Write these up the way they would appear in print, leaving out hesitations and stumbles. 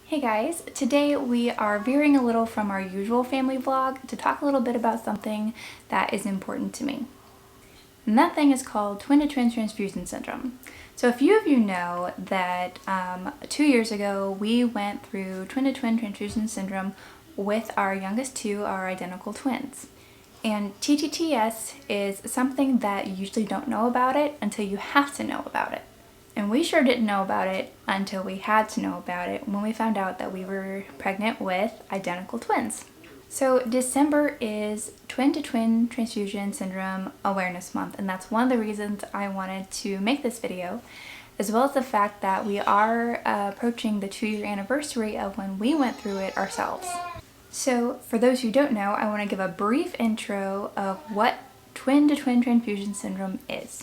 Hey guys, today we are veering a little from our usual family vlog to talk a little bit about something that is important to me. And that thing is called Twin Transfusion Syndrome. So a few of you know that 2 years ago we went through Twin Transfusion Syndrome with our youngest two, our identical twins. And Ttts is something that you usually don't know about it until you have to know about it. And we sure didn't know about it until we had to know about it when we found out that we were pregnant with identical twins. So December is Twin Transfusion Syndrome Awareness Month, and that's one of the reasons I wanted to make this video, as well as the fact that we are approaching the 2-year anniversary of when we went through it ourselves. So for those who don't know, I want to give a brief intro of what Twin Transfusion Syndrome is.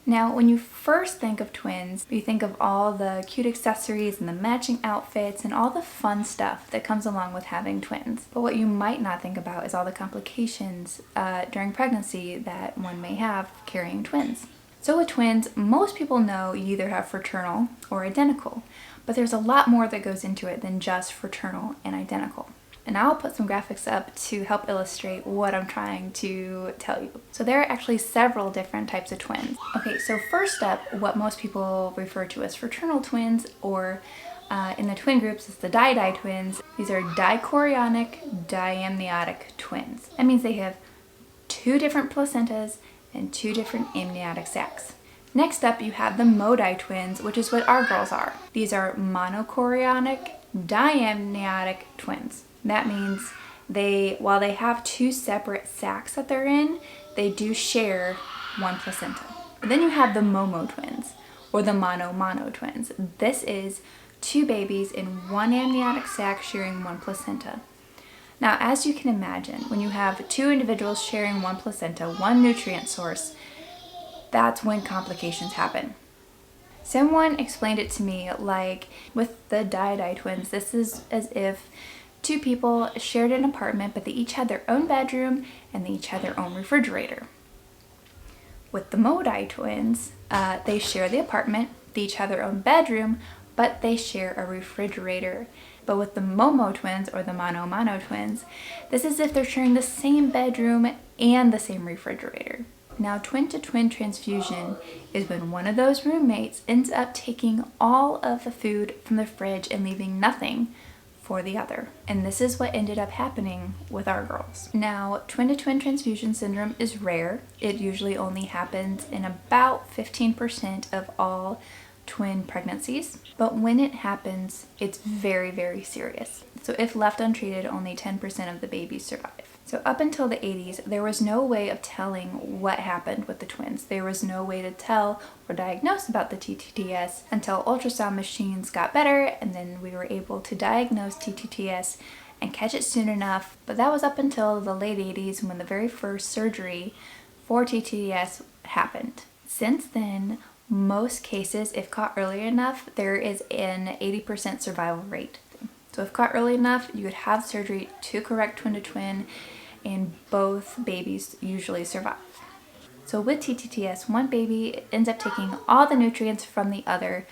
Now, when you first think of twins, you think of all the cute accessories and the matching outfits and all the fun stuff that comes along with having twins. But what you might not think about is all the complications during pregnancy that one may have carrying twins. So with twins, most people know you either have fraternal or identical, but there's a lot more that goes into it than just fraternal and identical. And I'll put some graphics up to help illustrate what I'm trying to tell you. So there are actually several different types of twins. Okay, so first up, what most people refer to as fraternal twins, or in the twin groups, it's the di twins. These are dichorionic diamniotic twins. That means they have 2 different placentas and 2 different amniotic sacs. Next up, you have the modi twins, which is what our girls are. These are monochorionic diamniotic twins. That means while they have 2 separate sacs that they're in, they do share 1 placenta. And then you have the momo twins, or the mono twins. This is 2 babies in 1 amniotic sac sharing 1 placenta. Now, as you can imagine, when you have 2 individuals sharing 1 placenta, 1 nutrient source, that's when complications happen. Someone explained it to me like with the di twins, this is as if 2 people shared an apartment, but they each had their own bedroom and they each had their own refrigerator. With the modi twins, they share the apartment, they each have their own bedroom, but they share a refrigerator. But with the momo twins, or the mono twins, this is if they're sharing the same bedroom and the same refrigerator. Now, twin to twin transfusion is when one of those roommates ends up taking all of the food from the fridge and leaving nothing for the other. And this is what ended up happening with our girls. Now, twin to twin transfusion syndrome is rare. It usually only happens in about 15% of all twin pregnancies. But when it happens, it's very, very serious. So if left untreated, only 10% of the babies survive. So up until the 80s, there was no way of telling what happened with the twins. There was no way to tell or diagnose about the Ttts until ultrasound machines got better, and then we were able to diagnose Ttts and catch it soon enough. But that was up until the late 80s when the very first surgery for Ttts happened. Since then, most cases, if caught early enough, there is an 80% survival rate. So if caught early enough, you would have surgery to correct twin to twin, and both babies usually survive. So with Ttts, one baby ends up taking all the nutrients from the other,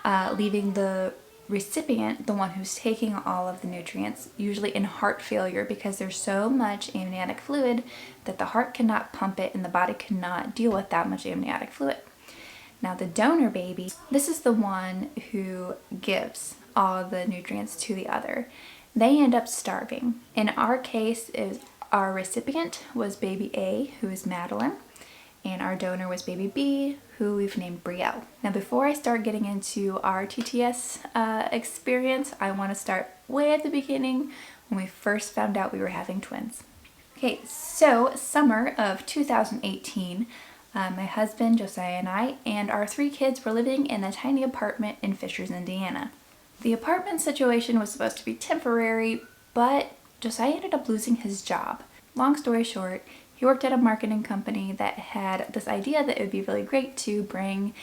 leaving the recipient, the one who's taking all of the nutrients, usually in heart failure because there's so much amniotic fluid that the heart cannot pump it and the body cannot deal with that much amniotic fluid. Now the donor baby, this is the one who gives all the nutrients to the other. They end up starving. In our case, our recipient was baby A, who is Madelyn, and our donor was baby B, who we've named Brielle. Now before I start getting into our TTS experience, I want to start way at the beginning when we first found out we were having twins. Okay, so summer of 2018, my husband, Josiah, and I, and our 3 kids were living in a tiny apartment in Fishers, Indiana. The apartment situation was supposed to be temporary, but Josiah ended up losing his job. Long story short, he worked at a marketing company that had this idea that it would be really great to bring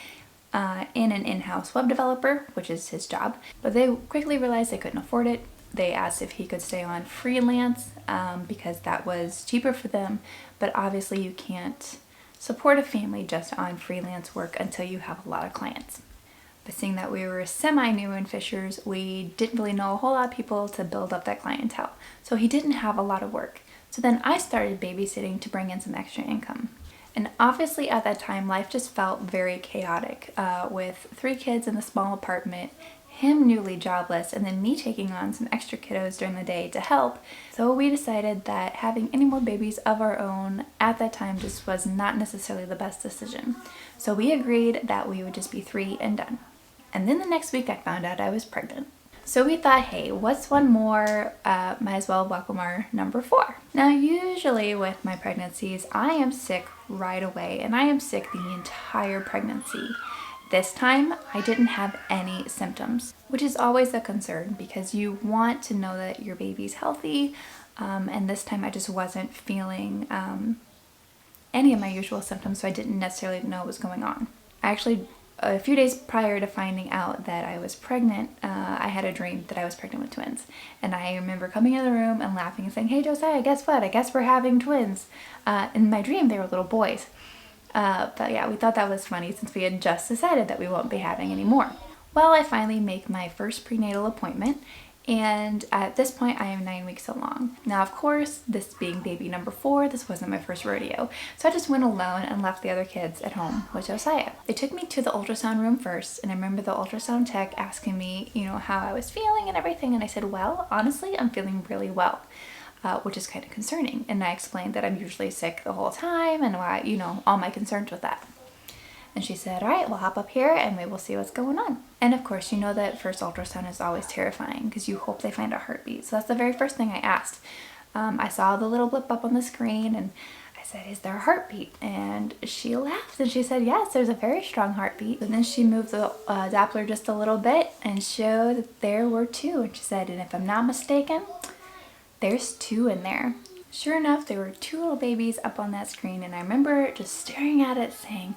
in an in-house web developer, which is his job, but they quickly realized they couldn't afford it. They asked if he could stay on freelance because that was cheaper for them, but obviously you can't support a family just on freelance work until you have a lot of clients. But seeing that we were semi-new in Fishers, we didn't really know a whole lot of people to build up that clientele. So he didn't have a lot of work. So then I started babysitting to bring in some extra income. And obviously at that time, life just felt very chaotic with 3 kids in a small apartment, him newly jobless, and then me taking on some extra kiddos during the day to help. So we decided that having any more babies of our own at that time just was not necessarily the best decision. So we agreed that we would just be 3 and done. And then the next week I found out I was pregnant. So we thought, hey, what's one more? Might as well welcome our number 4. Now, usually with my pregnancies, I am sick right away, and I am sick the entire pregnancy. This time, I didn't have any symptoms, which is always a concern because you want to know that your baby's healthy, and this time I just wasn't feeling any of my usual symptoms, so I didn't necessarily know what was going on. A few days prior to finding out that I was pregnant, I had a dream that I was pregnant with twins. And I remember coming in the room and laughing and saying, "Hey Josiah, guess what? I guess we're having twins." In my dream, they were little boys. But yeah, we thought that was funny since we had just decided that we won't be having any more. Well, I finally make my first prenatal appointment, and at this point I am 9 weeks along. Now, of course, this being baby number 4, this wasn't my first rodeo, so I just went alone and left the other kids at home with Josiah. They took me to the ultrasound room first, and I remember the ultrasound tech asking me, how I was feeling and everything, and I said, well, honestly, I'm feeling really well. Which is kind of concerning, and I explained that I'm usually sick the whole time and why, all my concerns with that. And she said, all right, we'll hop up here and we will see what's going on. And of course, that first ultrasound is always terrifying because you hope they find a heartbeat. So that's the very first thing I asked. I saw the little blip up on the screen and I said, is there a heartbeat? And she laughed and she said, yes, there's a very strong heartbeat. And then she moved the Doppler just a little bit and showed that there were 2. And she said, and if I'm not mistaken, there's 2 in there. Sure enough, there were 2 little babies up on that screen, and I remember just staring at it saying,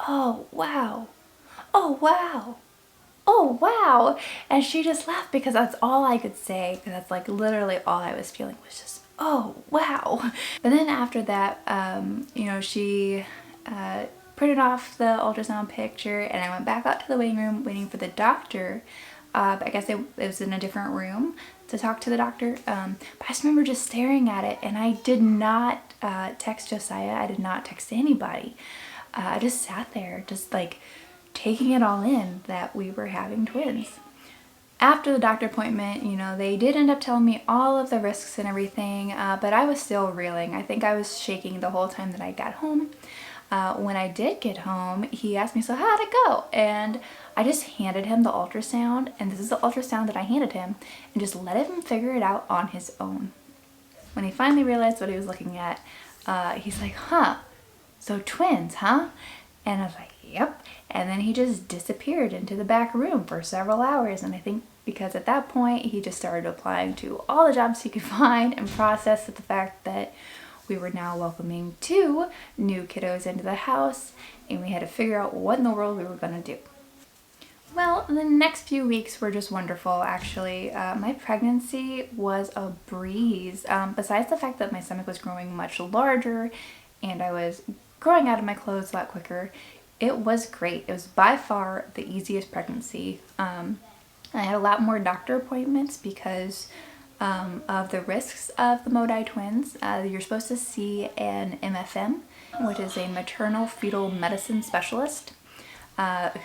oh wow, oh wow, oh wow. And she just laughed because that's all I could say, because that's like literally all I was feeling was just, oh wow. But then after that, she printed off the ultrasound picture, and I went back out to the waiting room waiting for the doctor. I guess it was in a different room to talk to the doctor. But I just remember just staring at it, and I did not text Josiah. I did not text anybody. I just sat there, just like taking it all in that we were having twins. After the doctor appointment, they did end up telling me all of the risks and everything, but I was still reeling. I think I was shaking the whole time that I got home. When I did get home, he asked me, so how'd it go? And I just handed him the ultrasound, and this is the ultrasound that I handed him, and just let him figure it out on his own. When he finally realized what he was looking at, he's like, huh, so twins, huh? And I was like, yep. And then he just disappeared into the back room for several hours, and I think because at that point, he just started applying to all the jobs he could find and processed the fact that we were now welcoming 2 new kiddos into the house, and we had to figure out what in the world we were going to do. Well, the next few weeks were just wonderful, actually. My pregnancy was a breeze. Besides the fact that my stomach was growing much larger and I was growing out of my clothes a lot quicker, it was great. It was by far the easiest pregnancy. I had a lot more doctor appointments because of the risks of the Modi twins. You're supposed to see an MFM, which is a maternal fetal medicine specialist,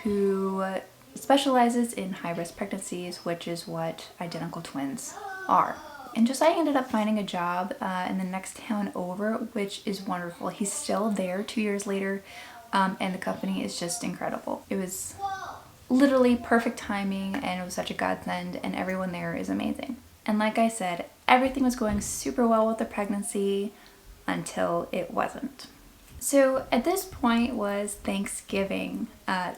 who specializes in high-risk pregnancies, which is what identical twins are. And Josiah ended up finding a job in the next town over, which is wonderful. He's still there 2 years later, and the company is just incredible. It was literally perfect timing, and it was such a godsend, and everyone there is amazing. And like I said, everything was going super well with the pregnancy until it wasn't. So at this point was Thanksgiving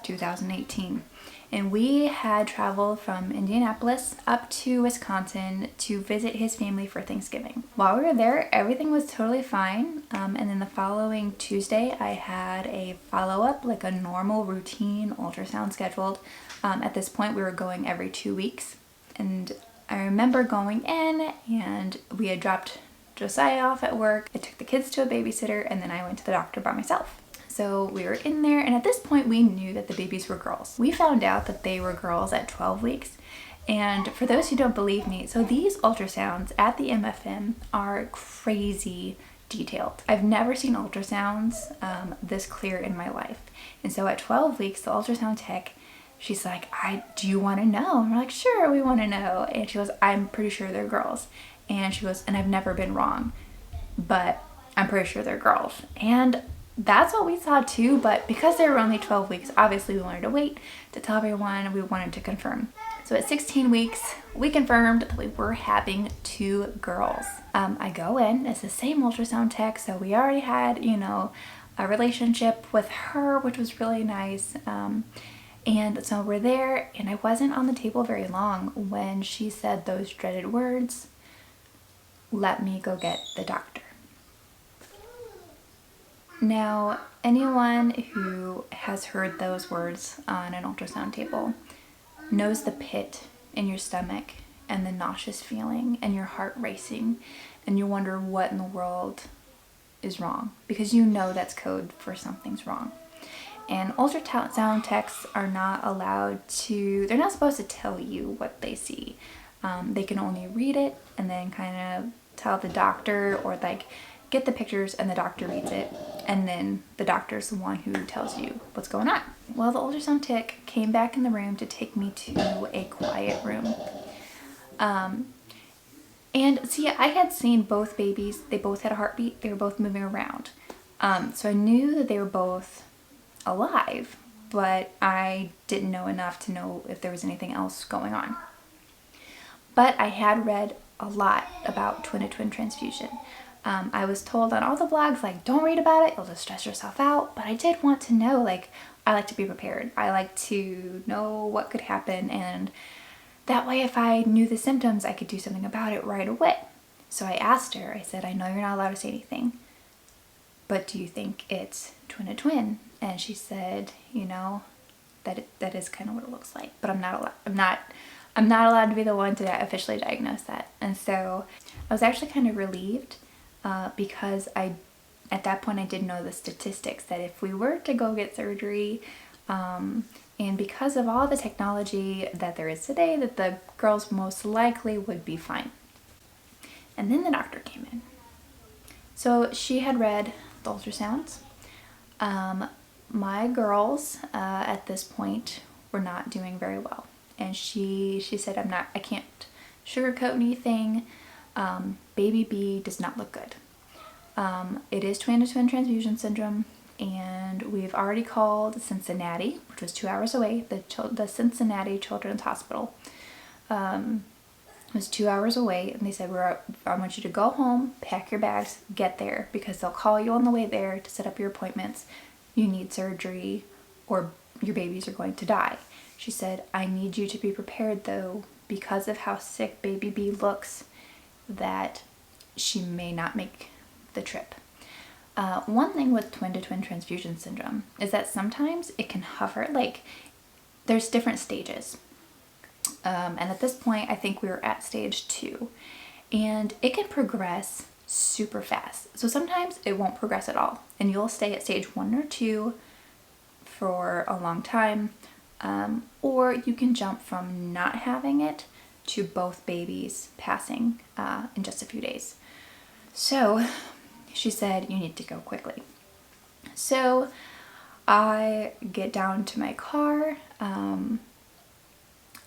2018, and we had traveled from Indianapolis up to Wisconsin to visit his family for Thanksgiving. While we were there, everything was totally fine, and then the following Tuesday I had a follow-up, like a normal routine ultrasound scheduled. At this point we were going every 2 weeks, and I remember going in, and we had dropped Josiah off at work. I took the kids to a babysitter, and then I went to the doctor by myself. So we were in there, and at this point we knew that the babies were girls. We found out that they were girls at 12 weeks. And for those who don't believe me, so these ultrasounds at the MFM are crazy detailed. I've never seen ultrasounds this clear in my life. And so at 12 weeks, the ultrasound tech, she's like, do you want to know? And we're like, sure, we want to know. And she goes, I'm pretty sure they're girls. And she goes, and I've never been wrong, but I'm pretty sure they're girls. And that's what we thought too, but because they were only 12 weeks, obviously we wanted to wait to tell everyone. We wanted to confirm. So at 16 weeks, we confirmed that we were having 2 girls. I go in, it's the same ultrasound tech, so we already had, you know, a relationship with her, which was really nice. And so we're there, and I wasn't on the table very long when she said those dreaded words, "Let me go get the doctor." Now, anyone who has heard those words on an ultrasound table knows the pit in your stomach and the nauseous feeling and your heart racing, and you wonder what in the world is wrong, because you know that's code for something's wrong. And ultrasound techs are not allowed to, they're not supposed to tell you what they see. They can only read it and then kind of tell the doctor, or like get the pictures and the doctor reads it, and then the doctor's the one who tells you what's going on. Well, the ultrasound tech came back in the room to take me to a quiet room. And see, I had seen both babies. They both had a heartbeat. They were both moving around. So I knew that they were both alive, but I didn't know enough to know if there was anything else going on. But I had read a lot about twin-to-twin transfusion. I was told on all the blogs, like, don't read about it, you'll just stress yourself out. But I did want to know, like, I like to be prepared. I like to know what could happen, and that way if I knew the symptoms, I could do something about it right away. So I asked her, I said, I know you're not allowed to say anything, but do you think it's twin-to-twin? And she said, you know, that is kind of what it looks like, but I'm not allowed to be the one to officially diagnose that. And so I was actually kind of relieved because at that point I did know the statistics that if we were to go get surgery, and because of all the technology that there is today, that the girls most likely would be fine. And then the doctor came in. So she had read the ultrasounds. My girls at this point were not doing very well. And she said, I can't sugarcoat anything. Baby B does not look good. It is twin transfusion syndrome, and we've already called Cincinnati, which was 2 hours away. The Cincinnati Children's Hospital was 2 hours away, and they said, I want you to go home, pack your bags, get there, because they'll call you on the way there to set up your appointments. You need surgery, or your babies are going to die. She said, I need you to be prepared, though, because of how sick baby B looks, that she may not make the trip. One thing with twin-to-twin transfusion syndrome is that sometimes it can hover, like there's different stages. And at this point, I think we were at stage 2, and it can progress super fast. So sometimes it won't progress at all, and you'll stay at stage 1 or 2 for a long time. Or you can jump from not having it to both babies passing in just a few days. So she said, you need to go quickly. So I get down to my car, and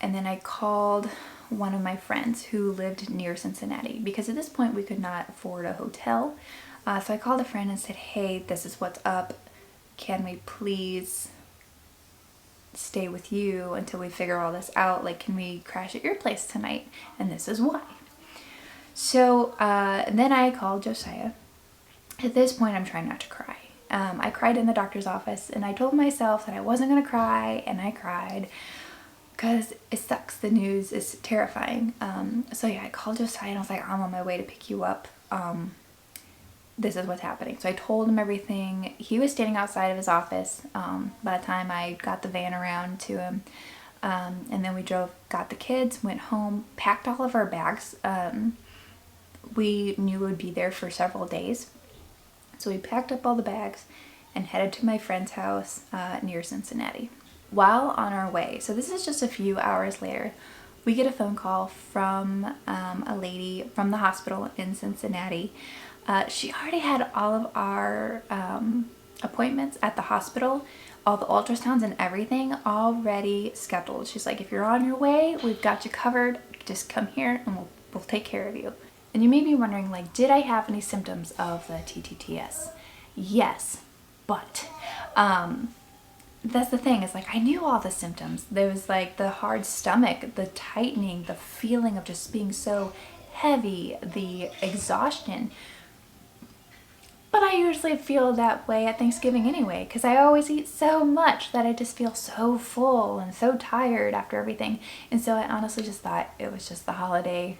then I called one of my friends who lived near Cincinnati, because at this point we could not afford a hotel. So I called a friend and said, hey, this is what's up. Can we please stay with you until we figure all this out? Like, can we crash at your place tonight? And this is why. So then I called Josiah. At this point, I'm trying not to cry. I cried in the doctor's office, and I told myself that I wasn't going to cry, and I cried because it sucks. The news is terrifying. So yeah, I called Josiah, and I was like, I'm on my way to pick you up. This is what's happening. So I told him everything. He was standing outside of his office by the time I got the van around to him. And then we got the kids, went home, packed all of our bags. We knew we would be there for several days. So we packed up all the bags, and headed to my friend's house near Cincinnati. While on our way, so this is just a few hours later, we get a phone call from a lady from the hospital in Cincinnati. She already had all of our appointments at the hospital, all the ultrasounds and everything already scheduled. She's like, if you're on your way, we've got you covered. Just come here and we'll take care of you. And you may be wondering, like, did I have any symptoms of the Ttts? Yes, but that's the thing, is like I knew all the symptoms. There was like the hard stomach, the tightening, the feeling of just being so heavy, the exhaustion. But I usually feel that way at Thanksgiving anyway, because I always eat so much that I just feel so full and so tired after everything. And so I honestly just thought it was just the holiday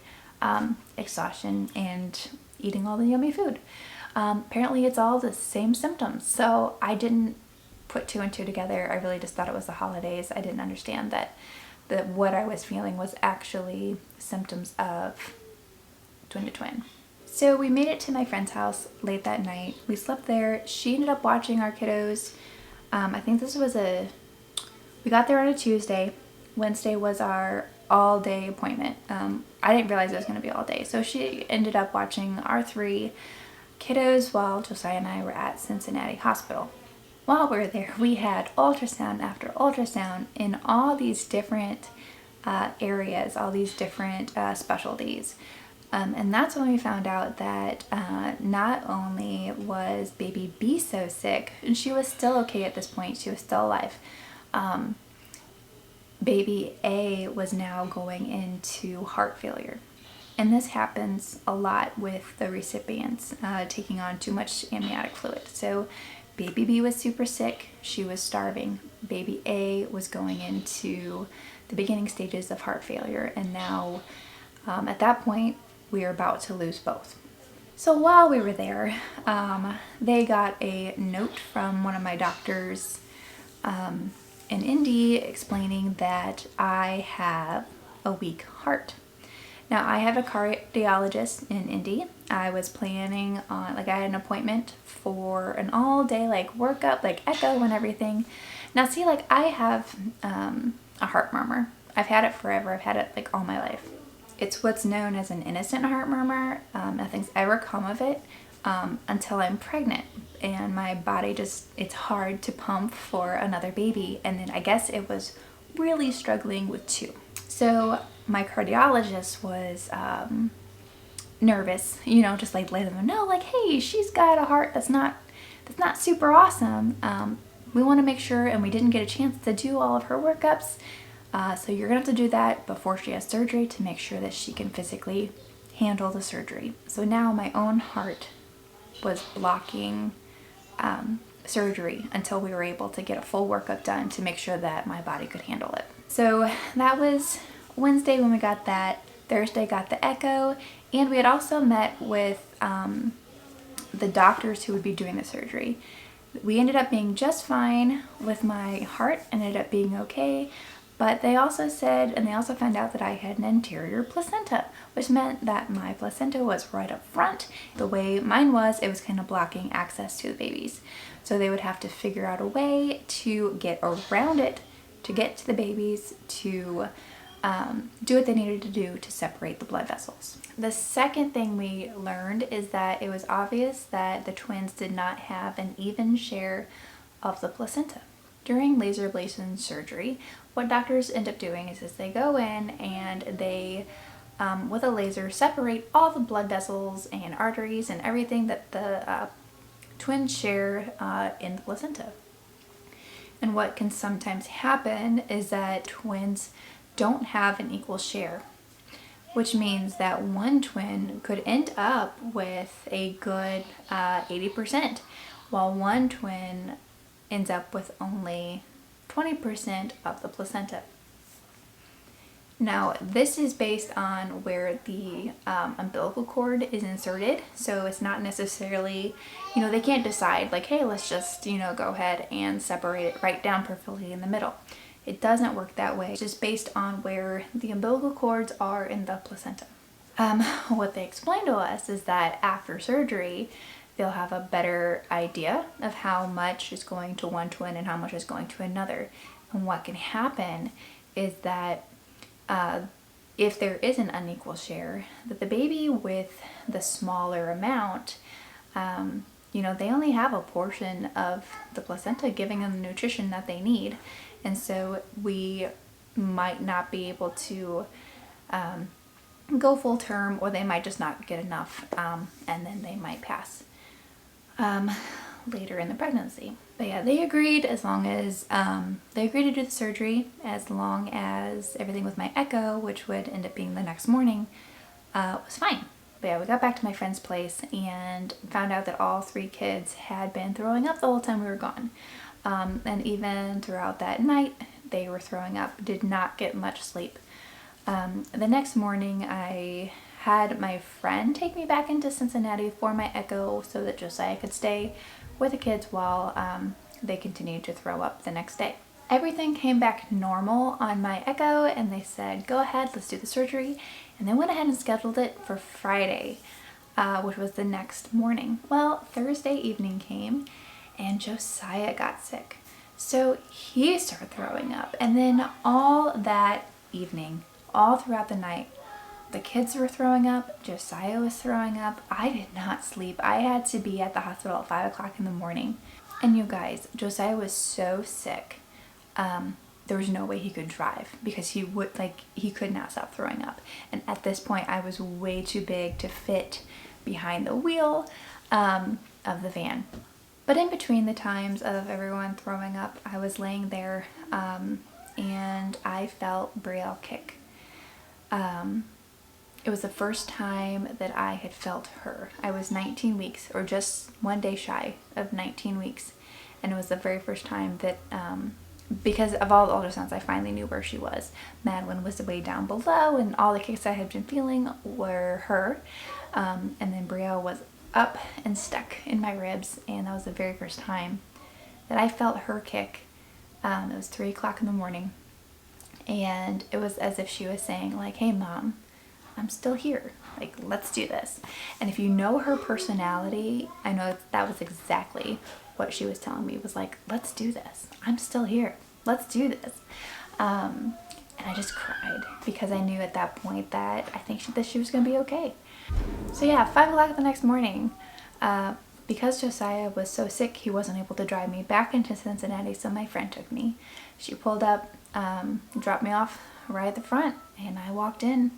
exhaustion and eating all the yummy food. Apparently it's all the same symptoms, so I didn't put two and two together. I really just thought it was the holidays. I didn't understand that what I was feeling was actually symptoms of twin to twin. So we made it to my friend's house late that night. We slept there. She ended up watching our kiddos. I think this was we got there on a Tuesday. Wednesday was our all-day appointment. I didn't realize it was going to be all day. So she ended up watching our 3 kiddos while Josiah and I were at Cincinnati Hospital. While we were there, we had ultrasound after ultrasound in all these different areas, all these different specialties. And that's when we found out that not only was baby B so sick, and she was still okay at this point, she was still alive, baby A was now going into heart failure. And this happens a lot with the recipients taking on too much amniotic fluid. So baby B was super sick, she was starving. Baby A was going into the beginning stages of heart failure, and now at that point we were about to lose both. So while we were there, they got a note from one of my doctors in Indy explaining that I have a weak heart. Now, I have a cardiologist in Indy. I was planning on, I had an appointment for an all-day workup, echo and everything. Now see, I have a heart murmur. I've had it forever. I've had it all my life. It's what's known as an innocent heart murmur. Nothing's ever come of it until I'm pregnant, and my body it's hard to pump for another baby, and then I guess it was really struggling with 2. So my cardiologist was nervous, just letting them know, hey, she's got a heart that's not super awesome. We want to make sure, and we didn't get a chance to do all of her workups. So you're gonna have to do that before she has surgery to make sure that she can physically handle the surgery. So now my own heart was blocking surgery until we were able to get a full workup done to make sure that my body could handle it. So that was Wednesday when we got that. Thursday got the echo, and we had also met with the doctors who would be doing the surgery. We ended up being just fine with my heart, ended up being okay, but they also said, and they also found out that I had an anterior placenta, which meant that my placenta was right up front. The way mine was, it was kind of blocking access to the babies. So they would have to figure out a way to get around it, to get to the babies, to do what they needed to do to separate the blood vessels. The second thing we learned is that it was obvious that the twins did not have an even share of the placenta. During laser ablation surgery, what doctors end up doing is they go in and they, with a laser, separate all the blood vessels and arteries and everything that the twins share in the placenta. And what can sometimes happen is that twins don't have an equal share, which means that one twin could end up with a good 80%, while one twin ends up with only 20% of the placenta. Now, this is based on where the umbilical cord is inserted, so it's not necessarily, they can't decide hey, let's just, go ahead and separate it right down perfectly in the middle. It doesn't work that way. It's just based on where the umbilical cords are in the placenta. What they explained to us is that after surgery, they'll have a better idea of how much is going to one twin and how much is going to another. And what can happen is that if there is an unequal share, that the baby with the smaller amount, they only have a portion of the placenta giving them the nutrition that they need. And so we might not be able to go full term, or they might just not get enough, and then they might pass later in the pregnancy. But yeah, they agreed as long as they agreed to do the surgery, as long as everything with my echo, which would end up being the next morning, was fine. But yeah, we got back to my friend's place and found out that all 3 kids had been throwing up the whole time we were gone. And even throughout that night, they were throwing up, did not get much sleep. The next morning, I had my friend take me back into Cincinnati for my echo so that Josiah could stay with the kids while they continued to throw up the next day. Everything came back normal on my echo, and they said, go ahead, let's do the surgery. And they went ahead and scheduled it for Friday, which was the next morning. Well, Thursday evening came and Josiah got sick. So he started throwing up. And then all that evening, all throughout the night, the kids were throwing up, Josiah was throwing up. I did not sleep. I had to be at the hospital at 5 o'clock in the morning. And you guys, Josiah was so sick. There was no way he could drive because he could not stop throwing up. And at this point, I was way too big to fit behind the wheel of the van. But in between the times of everyone throwing up, I was laying there and I felt Brielle kick. It was the first time that I had felt her. I was 19 weeks, or just one day shy of 19 weeks. And it was the very first time that, because of all the ultrasounds, I finally knew where she was. Madelyn was way down below, and all the kicks I had been feeling were her. And then Brielle was up and stuck in my ribs, and that was the very first time that I felt her kick. It was 3 o'clock in the morning, and it was as if she was saying, like, hey Mom, I'm still here, like, let's do this. And if you know her personality, I know that was exactly what she was telling me. It was like, let's do this, I'm still here, let's do this. And I just cried because I knew at that point that I think that she was gonna be okay. So yeah, 5 o'clock the next morning, because Josiah was so sick, he wasn't able to drive me back into Cincinnati, so my friend took me. She pulled up, dropped me off right at the front, and I walked in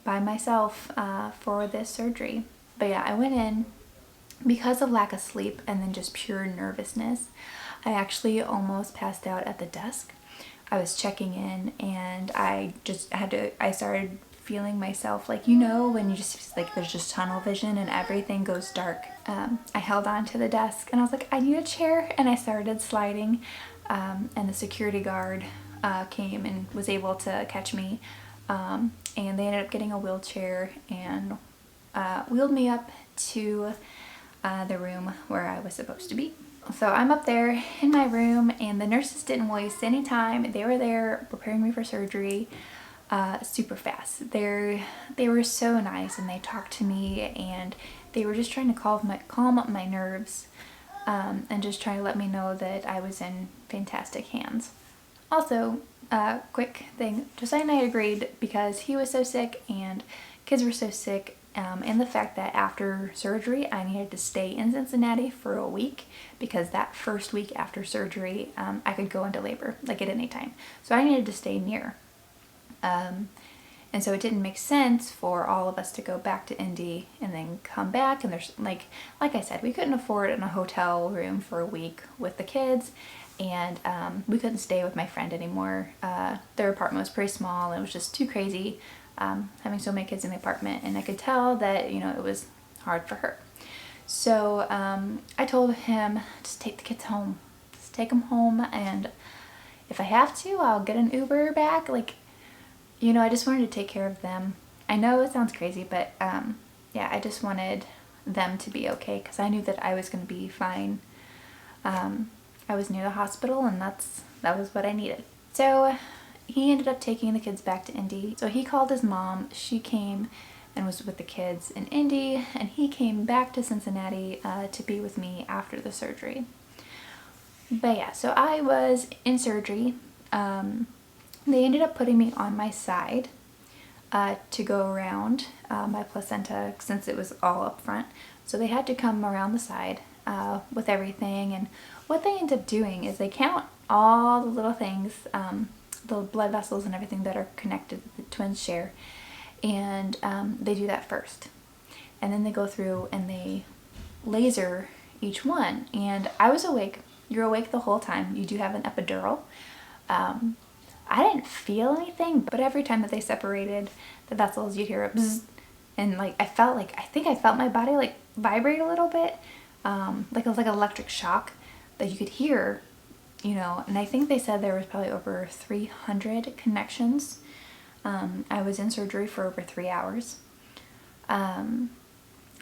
by myself for this surgery. But yeah, I went in because of lack of sleep and then just pure nervousness. I actually almost passed out at the desk. I was checking in, and I started feeling myself, like, when you just, like, there's just tunnel vision and everything goes dark. I held on to the desk and I was like, I need a chair, and I started sliding, and the security guard came and was able to catch me, and they ended up getting a wheelchair and wheeled me up to the room where I was supposed to be. So I'm up there in my room, and the nurses didn't waste any time. They were there preparing me for surgery super fast. They were so nice, and they talked to me, and they were just trying to calm up my nerves, and just trying to let me know that I was in fantastic hands. Also, quick thing, Josiah and I agreed, because he was so sick and kids were so sick, and the fact that after surgery I needed to stay in Cincinnati for a week, because that first week after surgery I could go into labor, like, at any time. So I needed to stay near. And so it didn't make sense for all of us to go back to Indy and then come back, and there's like I said, we couldn't afford a hotel room for a week with the kids, and we couldn't stay with my friend anymore. Their apartment was pretty small, and it was just too crazy having so many kids in the apartment, and I could tell that it was hard for her. So I told him, just take the kids home, just take them home, and if I have to, I'll get an Uber back. Like, I just wanted to take care of them. I know it sounds crazy, but yeah, I just wanted them to be okay, because I knew that I was going to be fine. I was near the hospital, and that was what I needed. So he ended up taking the kids back to Indy. So he called his mom. She came, and was with the kids in Indy, and he came back to Cincinnati to be with me after the surgery. But yeah, so I was in surgery. They ended up putting me on my side to go around my placenta since it was all up front. So they had to come around the side with everything, and what they end up doing is they count all the little things, the blood vessels and everything that are connected that the twins share, and they do that first. And then they go through and they laser each one. And I was awake. You're awake the whole time. You do have an epidural. I didn't feel anything, but every time that they separated the vessels, you'd hear a bzzz, and like I think I felt my body like vibrate a little bit, like it was like an electric shock that you could hear, you know. And I think they said there was probably over 300 connections. I was in surgery for over 3 hours, and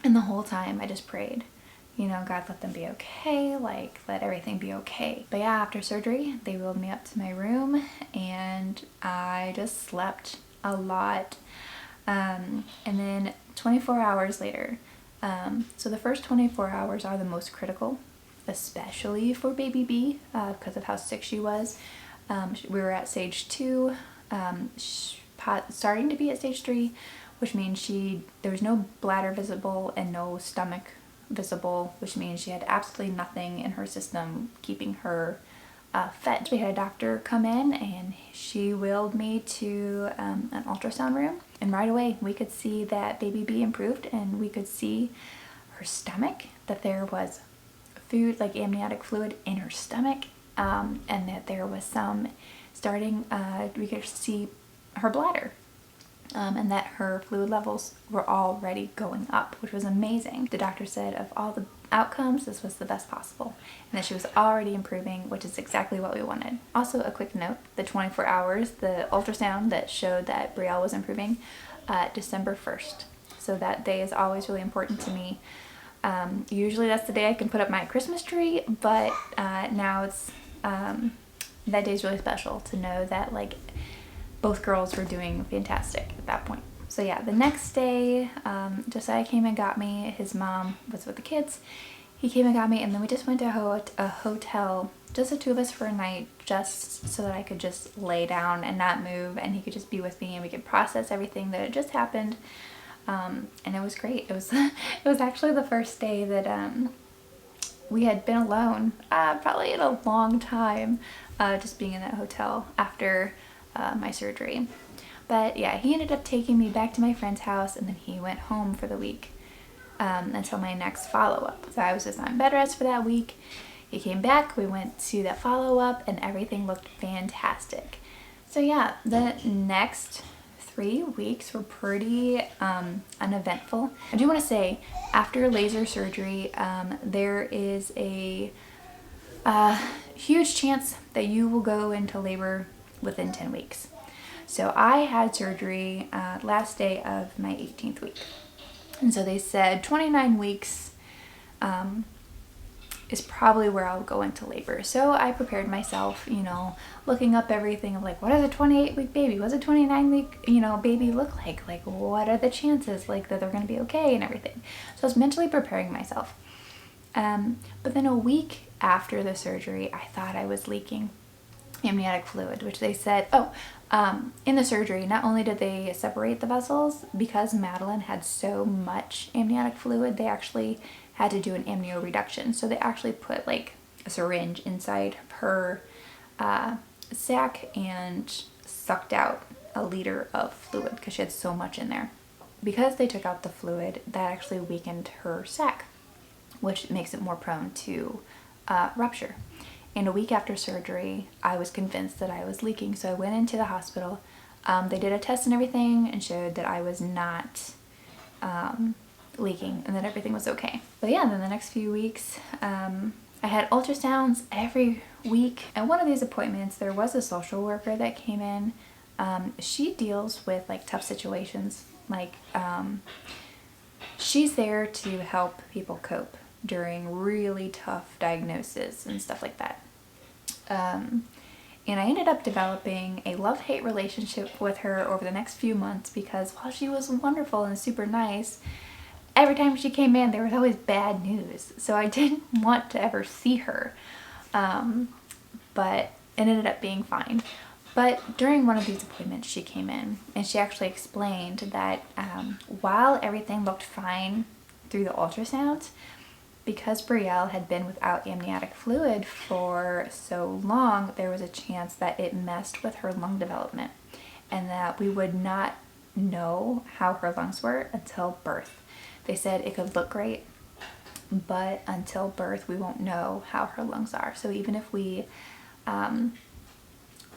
the whole time I just prayed, you know, God, let them be okay, like let everything be okay. But yeah, after surgery, they wheeled me up to my room and I just slept a lot. And then 24 hours later, so the first 24 hours are the most critical, especially for baby B, because of how sick she was. We were at stage 2, starting to be at stage 3, which means there was no bladder visible and no stomach visible, which means she had absolutely nothing in her system keeping her fed. We had a doctor come in and she wheeled me to an ultrasound room, and right away we could see that baby B improved, and we could see her stomach, that there was food, like amniotic fluid in her stomach, and that there was some we could see her bladder. And that her fluid levels were already going up, which was amazing. The doctor said of all the outcomes, this was the best possible, and that she was already improving, which is exactly what we wanted. Also, a quick note, the 24 hours, the ultrasound that showed that Brielle was improving, December 1st. So that day is always really important to me. Usually that's the day I can put up my Christmas tree, but now it's, that day is really special to know that like both girls were doing fantastic at that point. So yeah, the next day, Josiah came and got me. His mom was with the kids. He came and got me, and then we just went to a hotel, just the two of us for a night, just so that I could just lay down and not move, and he could just be with me and we could process everything that had just happened. And it was great. It was it was actually the first day that we had been alone, probably in a long time, just being in that hotel after my surgery. But yeah, he ended up taking me back to my friend's house, and then he went home for the week until my next follow-up. So I was just on bed rest for that week. He came back, we went to that follow-up, and everything looked fantastic. So yeah, the next 3 weeks were pretty uneventful. I do want to say, after laser surgery, there is a huge chance that you will go into labor within 10 weeks. So I had surgery last day of my 18th week. And so they said 29 weeks is probably where I'll go into labor. So I prepared myself, you know, looking up everything of like, what does a 28-week baby, what's a 29-week, you know, baby look like? Like, what are the chances, like, that they're going to be okay and everything? So I was mentally preparing myself. But then a week after the surgery, I thought I was leaking amniotic fluid, which they said, in the surgery, not only did they separate the vessels, because Madelyn had so much amniotic fluid, they actually had to do an amnio reduction. So they actually put like a syringe inside her sac and sucked out a liter of fluid because she had so much in there. Because they took out the fluid, that actually weakened her sac, which makes it more prone to rupture. And a week after surgery, I was convinced that I was leaking. So I went into the hospital. They did a test and everything and showed that I was not leaking and that everything was okay. But yeah, then the next few weeks, I had ultrasounds every week. At one of these appointments, there was a social worker that came in. She deals with like tough situations. Like she's there to help people cope during really tough diagnoses and stuff like that. And I ended up developing a love-hate relationship with her over the next few months because while she was wonderful and super nice, every time she came in there was always bad news. So I didn't want to ever see her, but it ended up being fine. But during one of these appointments she came in and she actually explained that while everything looked fine through the ultrasound, because Brielle had been without amniotic fluid for so long, there was a chance that it messed with her lung development and that we would not know how her lungs were until birth. They said it could look great, but until birth we won't know how her lungs are. So even if we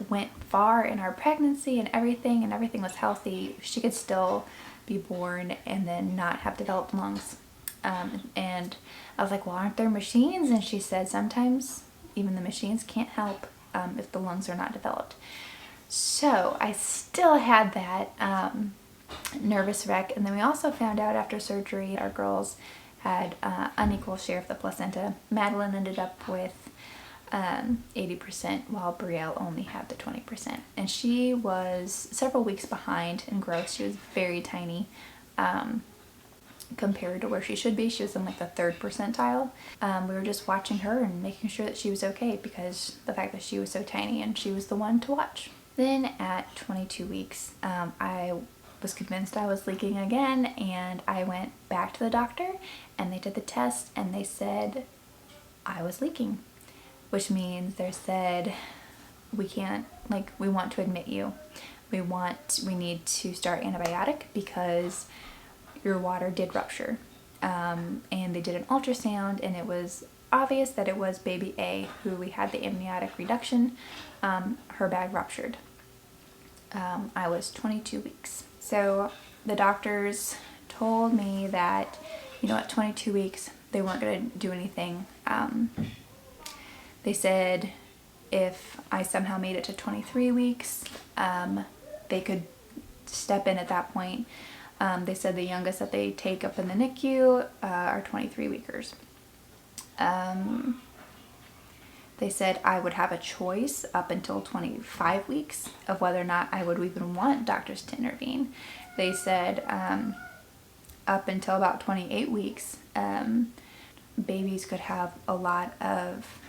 went far in our pregnancy and everything was healthy, she could still be born and then not have developed lungs. And I was like, well, aren't there machines? And she said sometimes even the machines can't help if the lungs are not developed. So I still had that nervous wreck. And then we also found out after surgery our girls had unequal share of the placenta. Madelyn ended up with 80% while Brielle only had the 20%. And she was several weeks behind in growth. She was very tiny. Compared to where she should be. She was in like the 3rd percentile. We were just watching her and making sure that she was okay because the fact that she was so tiny and she was the one to watch. Then at 22 weeks, I was convinced I was leaking again and I went back to the doctor and they did the test and they said I was leaking, which means they said we can't, like, we want to admit you. We need to start antibiotic because your water did rupture. And they did an ultrasound and it was obvious that it was baby A who we had the amniotic reduction. Her bag ruptured. I was 22 weeks. So the doctors told me that, you know, at 22 weeks they weren't going to do anything. They said if I somehow made it to 23 weeks, they could step in at that point. They said the youngest that they take up in the NICU are 23 weekers. They said I would have a choice up until 25 weeks of whether or not I would even want doctors to intervene. They said up until about 28 weeks, babies could have a lot of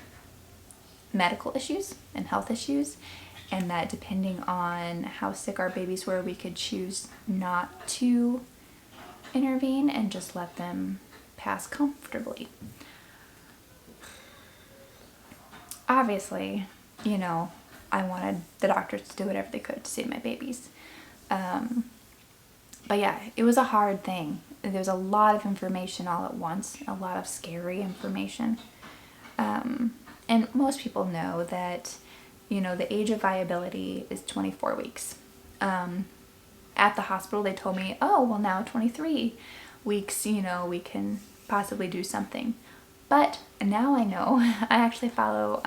medical issues and health issues, and that depending on how sick our babies were, we could choose not to intervene and just let them pass comfortably. Obviously, you know, I wanted the doctors to do whatever they could to save my babies. But yeah, it was a hard thing. There was a lot of information all at once, a lot of scary information. And most people know that, you know, the age of viability is 24 weeks. At the hospital, they told me, oh, well, now 23 weeks, you know, we can possibly do something. But now I know. I actually follow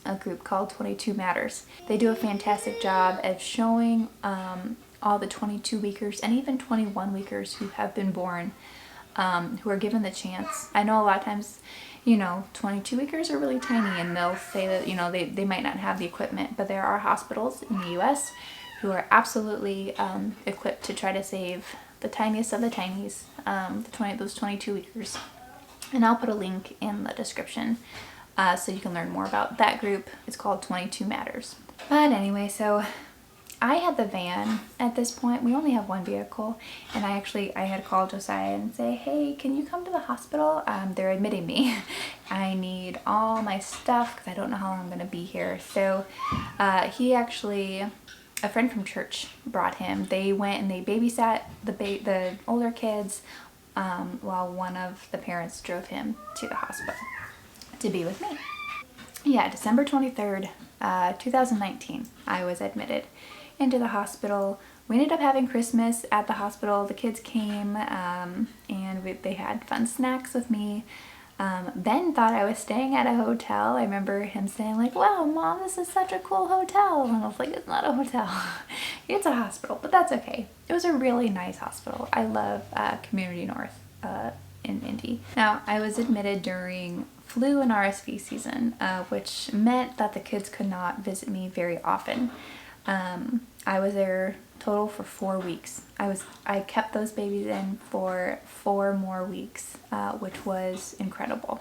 a group called 22 Matters. They do a fantastic job of showing all the 22 weekers and even 21 weekers who have been born, who are given the chance. I know a lot of times, you know, 22 weekers are really tiny and they'll say that, you know, they might not have the equipment, but there are hospitals in the US who are absolutely equipped to try to save the tiniest of the tinies, those 22 weekers. And I'll put a link in the description so you can learn more about that group. It's called 22 Matters. But anyway, so I had the van at this point. We only have one vehicle, and I had called Josiah and say, hey, can you come to the hospital? They're admitting me. I need all my stuff because I don't know how long I'm going to be here. So he actually, a friend from church brought him. They went and they babysat the older kids while one of the parents drove him to the hospital to be with me. Yeah, December 23rd, 2019, I was admitted into the hospital. We ended up having Christmas at the hospital. The kids came and they had fun snacks with me. Ben thought I was staying at a hotel. I remember him saying like, wow, Mom, this is such a cool hotel. And I was like, it's not a hotel. It's a hospital, but that's okay. It was a really nice hospital. I love Community North in Indy. Now, I was admitted during flu and RSV season, which meant that the kids could not visit me very often. I was there total for 4 weeks. I kept those babies in for 4 more weeks, which was incredible.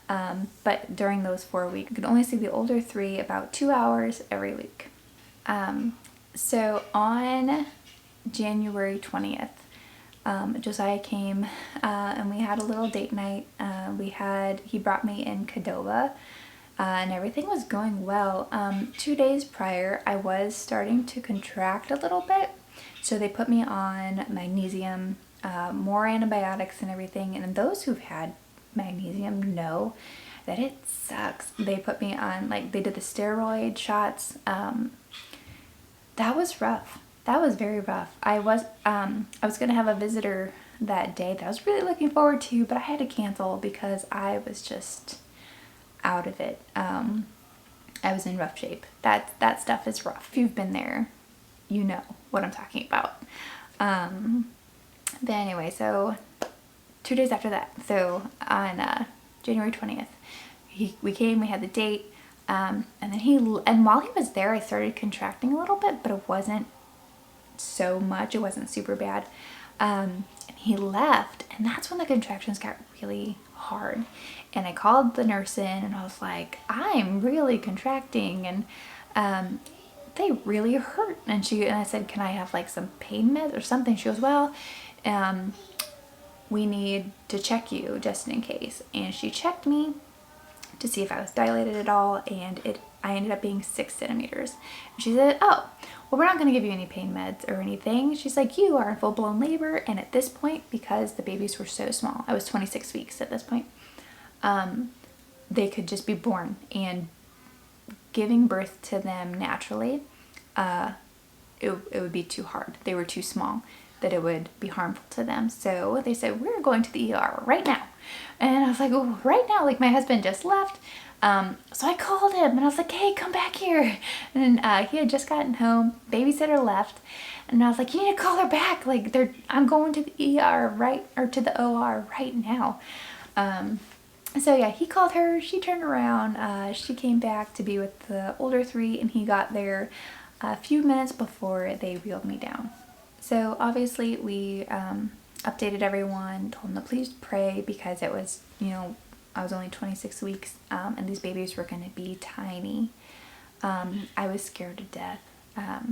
But during those 4 weeks, I could only see the older 3 about 2 hours every week. So on January 20th, Josiah came and we had a little date night. He brought me in Qdoba, and everything was going well. 2 days prior, I was starting to contract a little bit, so they put me on magnesium, more antibiotics and everything. And those who've had magnesium know that it sucks. They put me on, like, they did the steroid shots. That was rough. That was very rough. I was gonna have a visitor that day that I was really looking forward to, but I had to cancel because I was just out of it. I was in rough shape. That stuff is rough. If you've been there, you know what I'm talking about. But anyway, so 2 days after that, so on January 20th, we came, we had the date, and while he was there, I started contracting a little bit, but it wasn't so much. It wasn't super bad. And he left, and that's when the contractions got really hard. And I called the nurse in, and I was like, I'm really contracting, and they really hurt. And I said, can I have like some pain meds or something? She goes, well, we need to check you just in case. And she checked me to see if I was dilated at all, and I ended up being 6 centimeters. And she said, oh, well, we're not going to give you any pain meds or anything. She's like, you are in full-blown labor, and at this point, because the babies were so small, I was 26 weeks at this point, they could just be born, and giving birth to them naturally, it would be too hard. They were too small, that it would be harmful to them. So they said, we're going to the ER right now. And I was like, oh, right now? Like, my husband just left. So I called him, and I was like, hey, come back here. And he had just gotten home. Babysitter left. And I was like, you need to call her back. Like, I'm going to the ER to the OR right now. So yeah, he called her. She turned around. She came back to be with the older 3, and he got there a few minutes before they wheeled me down. So obviously we updated everyone, told them to please pray, because it was, I was only 26 weeks, and these babies were going to be tiny. I was scared to death. I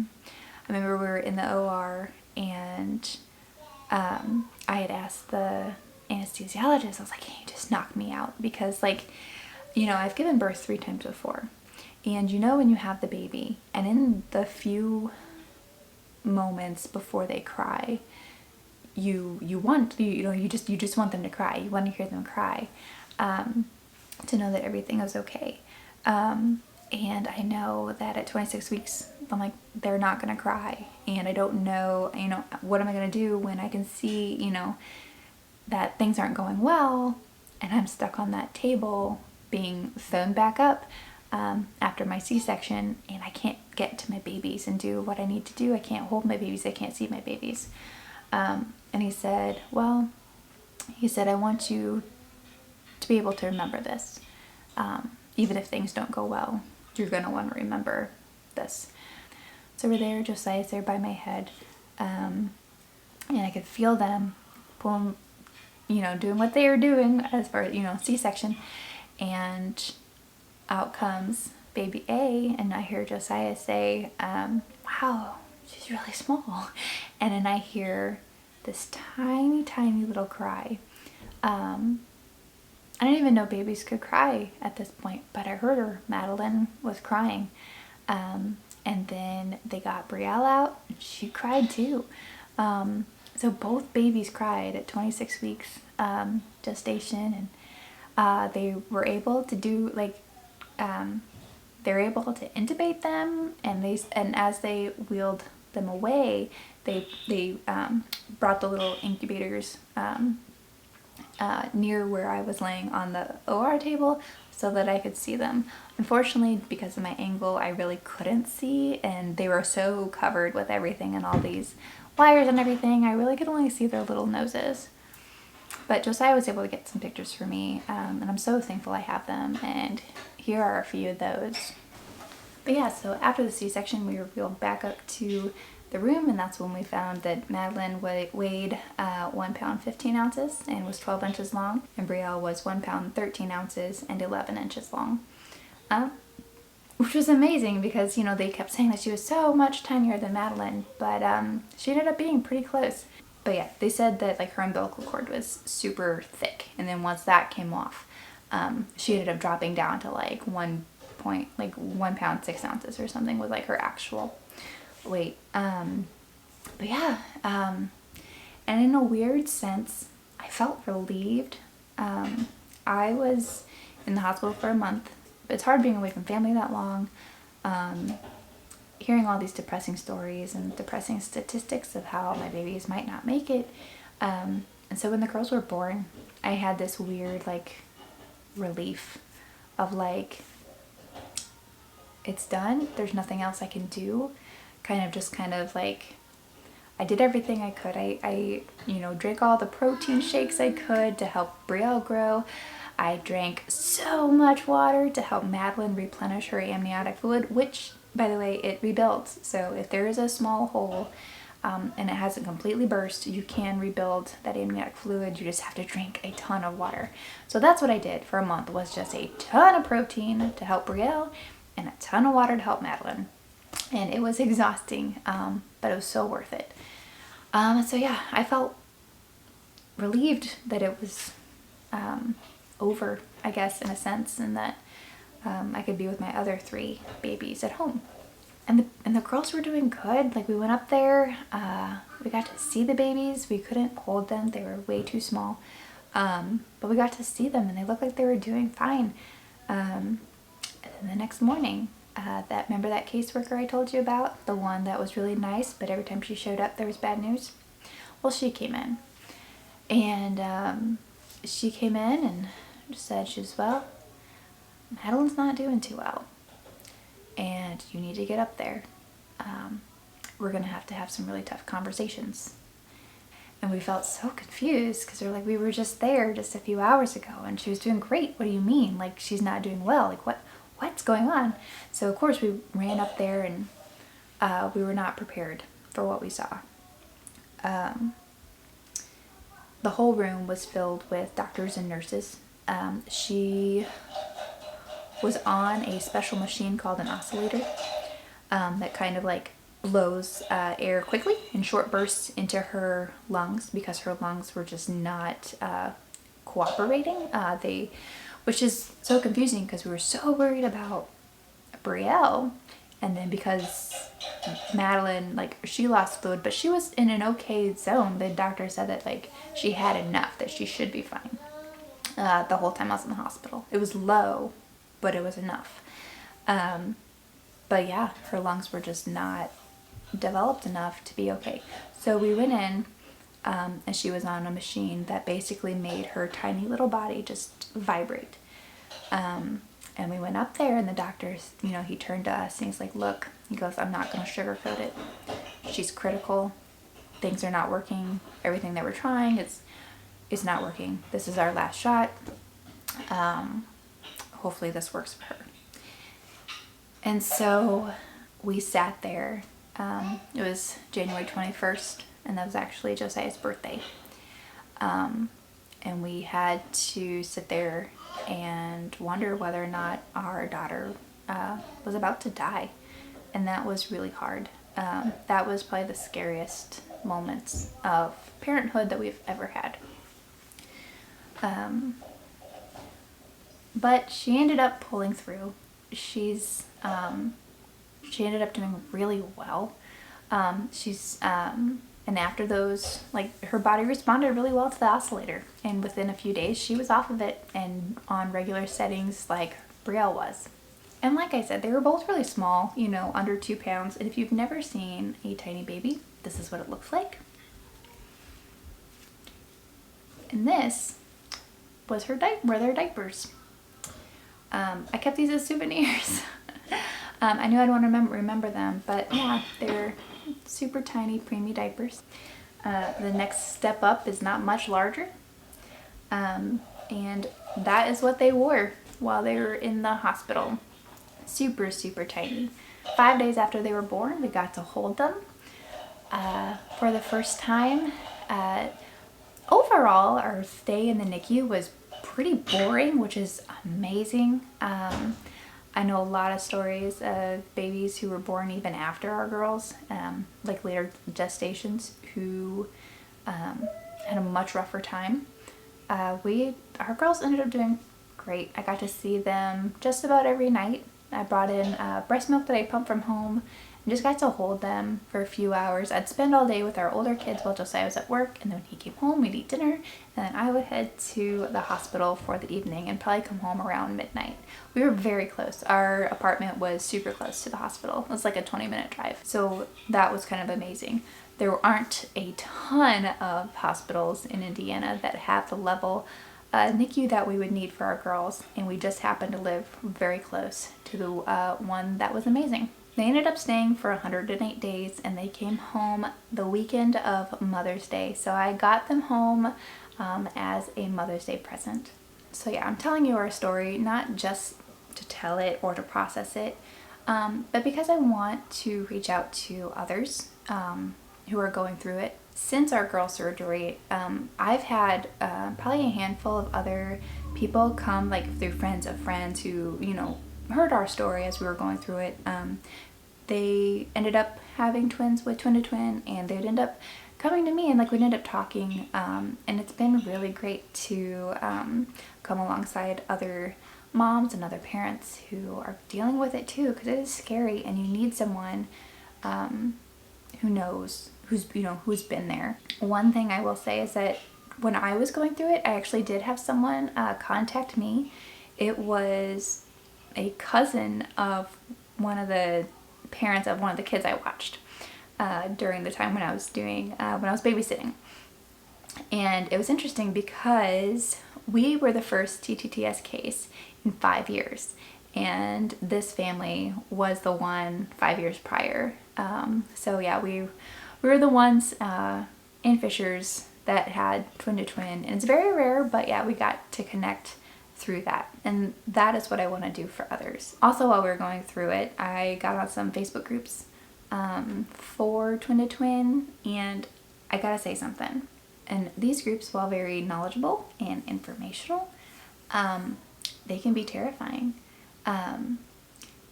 remember we were in the OR, and I had asked the anesthesiologist, I was like, can you just knock me out? Because, like, I've given birth 3 times before. And when you have the baby, and in the few moments before they cry, you just want them to cry. You want to hear them cry, to know that everything is okay. And I know that at 26 weeks, I'm like, they're not gonna cry, and I don't know, what am I gonna do when I can see, that things aren't going well, and I'm stuck on that table being sewn back up after my C-section, and I can't get to my babies and do what I need to do. I can't hold my babies. I can't see my babies. And he said, I want you to be able to remember this. Even if things don't go well, you're going to want to remember this. So we're there, Josiah's there by my head, and I could feel them pulling, doing what they were doing as far as, C-section, and out comes baby A, and I hear Josiah say, wow, she's really small. And then I hear this tiny, tiny little cry. I didn't even know babies could cry at this point, but I heard her. Madelyn was crying. And then they got Brielle out, and she cried too. So both babies cried at 26 weeks gestation, and they were able to do, they were able to intubate them, and as they wheeled them away, they brought the little incubators near where I was laying on the OR table so that I could see them. Unfortunately, because of my angle, I really couldn't see, and they were so covered with everything and all these wires and everything, I really could only see their little noses. But Josiah was able to get some pictures for me, and I'm so thankful I have them, and here are a few of those. But yeah, so after the C-section, we were wheeled back up to the room, and that's when we found that Madelyn weighed 1 pound 15 ounces and was 12 inches long, and Brielle was 1 pound 13 ounces and 11 inches long. Which was amazing because, you know, they kept saying that she was so much tinier than Madelyn, but she ended up being pretty close. But yeah, they said that like her umbilical cord was super thick, and then once that came off, she ended up dropping down to like 1 pound 6 ounces or something was like her actual weight. But yeah, and in a weird sense, I felt relieved. I was in the hospital for a month. It's hard being away from family that long, hearing all these depressing stories and depressing statistics of how my babies might not make it. And so when the girls were born, I had this weird like relief of like, it's done, there's nothing else I can do. Kind of like, I did everything I could. I you know, drank all the protein shakes I could to help Brielle grow. I drank so much water to help Madelyn replenish her amniotic fluid, which, by the way, it rebuilds. So if there is a small hole and it hasn't completely burst, you can rebuild that amniotic fluid. You just have to drink a ton of water. So that's what I did for a month, was just a ton of protein to help Brielle and a ton of water to help Madelyn. And it was exhausting, but it was so worth it. So yeah, I felt relieved that it was over, I guess, in a sense, and that I could be with my other 3 babies at home. And the girls were doing good. Like, we went up there, we got to see the babies. We couldn't hold them, they were way too small, but we got to see them and they looked like they were doing fine. And then the next morning, remember that caseworker I told you about, the one that was really nice, but every time she showed up there was bad news? Well, she came in, and she came in and said, well, Madelyn's not doing too well, and you need to get up there. We're gonna have to have some really tough conversations. And we felt so confused because we're like, we were just there just a few hours ago and she was doing great. What do you mean? Like, she's not doing well? Like, what's going on? So of course we ran up there, and we were not prepared for what we saw. The whole room was filled with doctors and nurses. She was on a special machine called an oscillator that kind of like blows air quickly in short bursts into her lungs, because her lungs were just not cooperating. Which is so confusing because we were so worried about Brielle, and then because Madelyn, like, she lost fluid, but she was in an okay zone. The doctor said that like she had enough, that she should be fine. The whole time I was in the hospital, it was low, but it was enough. But yeah, her lungs were just not developed enough to be okay. So we went in, and she was on a machine that basically made her tiny little body just vibrate. And we went up there, and the doctor, you know, he turned to us and he's like, look, he goes, I'm not going to sugarcoat it. She's critical. Things are not working. Everything that we're trying, it's not working. This is our last shot. Hopefully this works for her. And so we sat there. It was January 21st, and that was actually Josiah's birthday. And we had to sit there and wonder whether or not our daughter was about to die. And that was really hard. That was probably the scariest moments of parenthood that we've ever had. But she ended up pulling through. She ended up doing really well. And after those, like, her body responded really well to the oscillator, and within a few days she was off of it and on regular settings like Brielle was. And like I said, they were both really small, you know, under 2 pounds. And if you've never seen a tiny baby, this is what it looks like. And this was were their diapers. I kept these as souvenirs. I knew I'd want to remember them, but yeah, they're super tiny, preemie diapers. The next step up is not much larger. And that is what they wore while they were in the hospital. Super, super tiny. 5 days after they were born, we got to hold them for the first time. Overall, our stay in the NICU was pretty boring, which is amazing. I know a lot of stories of babies who were born even after our girls, like later gestations, who had a much rougher time. Our girls ended up doing great. I got to see them just about every night. I brought in breast milk that I pumped from home and just got to hold them for a few hours. I'd spend all day with our older kids while Josiah was at work, and then when he came home, we'd eat dinner, and then I would head to the hospital for the evening and probably come home around midnight. We were very close. Our apartment was super close to the hospital. It was like a 20-minute drive. So that was kind of amazing. There aren't a ton of hospitals in Indiana that have the level NICU that we would need for our girls, and we just happened to live very close to the one that was amazing. They ended up staying for 108 days, and they came home the weekend of Mother's Day. So I got them home as a Mother's Day present. So yeah, I'm telling you our story, not just to tell it or to process it, but because I want to reach out to others who are going through it. Since our girl surgery, I've had probably a handful of other people come, like through friends of friends who, you know, heard our story as we were going through it. They ended up having twins with twin to twin, and they'd end up coming to me, and like we'd end up talking, and it's been really great to come alongside other moms and other parents who are dealing with it too, because it is scary, and you need someone who knows, who's been there. One thing I will say is that when I was going through it, I actually did have someone contact me. It was a cousin of one of the parents of one of the kids I watched during the time when I was babysitting. And it was interesting because we were the first Ttts case in 5 years, and this family was the one 5 years prior. So yeah, we were the ones in Fishers that had twin to twin, and it's very rare, but yeah, we got to connect through that, and that is what I want to do for others. Also, while we were going through it, I got on some Facebook groups for twin to twin, and I gotta say something. And these groups, while very knowledgeable and informational, they can be terrifying.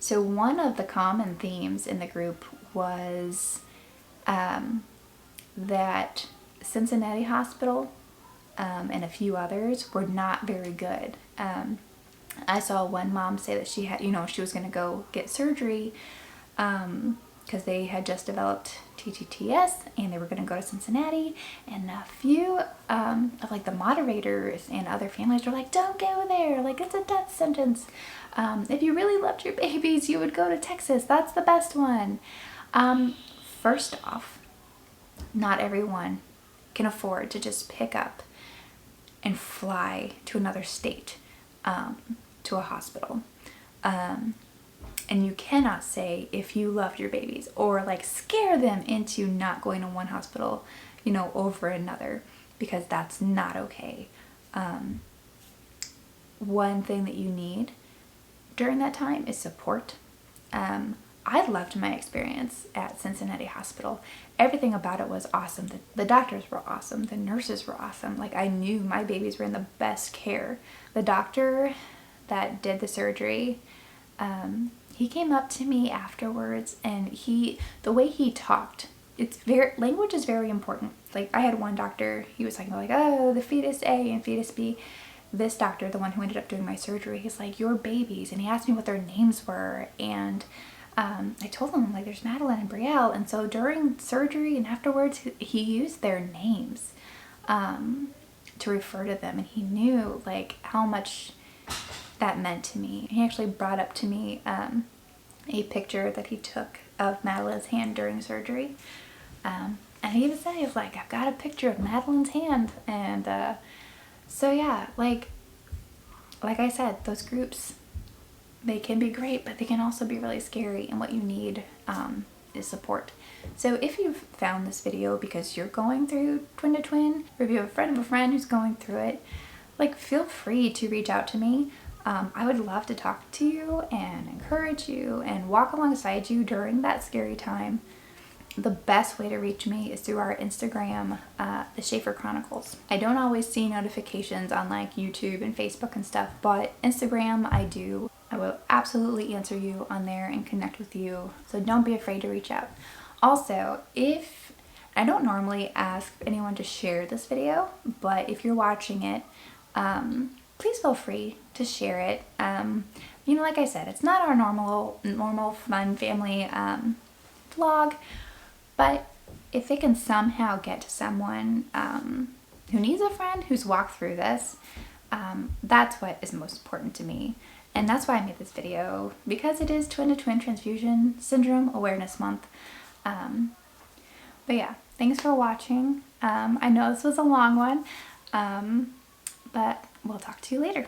So one of the common themes in the group was that Cincinnati Hospital and a few others were not very good. I saw one mom say that she had, she was going to go get surgery because they had just developed Ttts, and they were going to go to Cincinnati, and a few of like the moderators and other families were like, don't go there, like it's a death sentence. If you really loved your babies, you would go to Texas, that's the best one. First off, not everyone can afford to just pick up and fly to another state, to a hospital. And you cannot say if you love your babies or like scare them into not going to one hospital, over another, because that's not okay. One thing that you need during that time is support. I loved my experience at Cincinnati Hospital. Everything about it was awesome. The doctors were awesome. The nurses were awesome. Like, I knew my babies were in the best care. The doctor that did the surgery, he came up to me afterwards, and the way he talked, language is very important. Like, I had one doctor, he was talking about like, oh, the fetus A and fetus B. This doctor, the one who ended up doing my surgery, he's like, your babies, and he asked me what their names were, and I told him, like, there's Madelyn and Brielle, and so during surgery and afterwards, he used their names to refer to them, and he knew, like, how much that meant to me. He actually brought up to me a picture that he took of Madelyn's hand during surgery, and he even said, he was like, I've got a picture of Madelyn's hand, and so yeah, like I said, those groups, they can be great, but they can also be really scary, and what you need is support. So if you've found this video because you're going through twin to twin, or if you have a friend of a friend who's going through it, like feel free to reach out to me. I would love to talk to you and encourage you and walk alongside you during that scary time. The best way to reach me is through our Instagram, the Schaefer Chronicles. I don't always see notifications on like YouTube and Facebook and stuff, but Instagram I do. I will absolutely answer you on there and connect with you, so don't be afraid to reach out. Also, if I don't normally ask anyone to share this video, but if you're watching it, please feel free to share it. You know, like I said, it's not our normal fun family vlog, but if it can somehow get to someone who needs a friend who's walked through this, that's what is most important to me. And that's why I made this video, because it is Twin Transfusion Syndrome Awareness Month. But yeah, thanks for watching. I know this was a long one, but we'll talk to you later.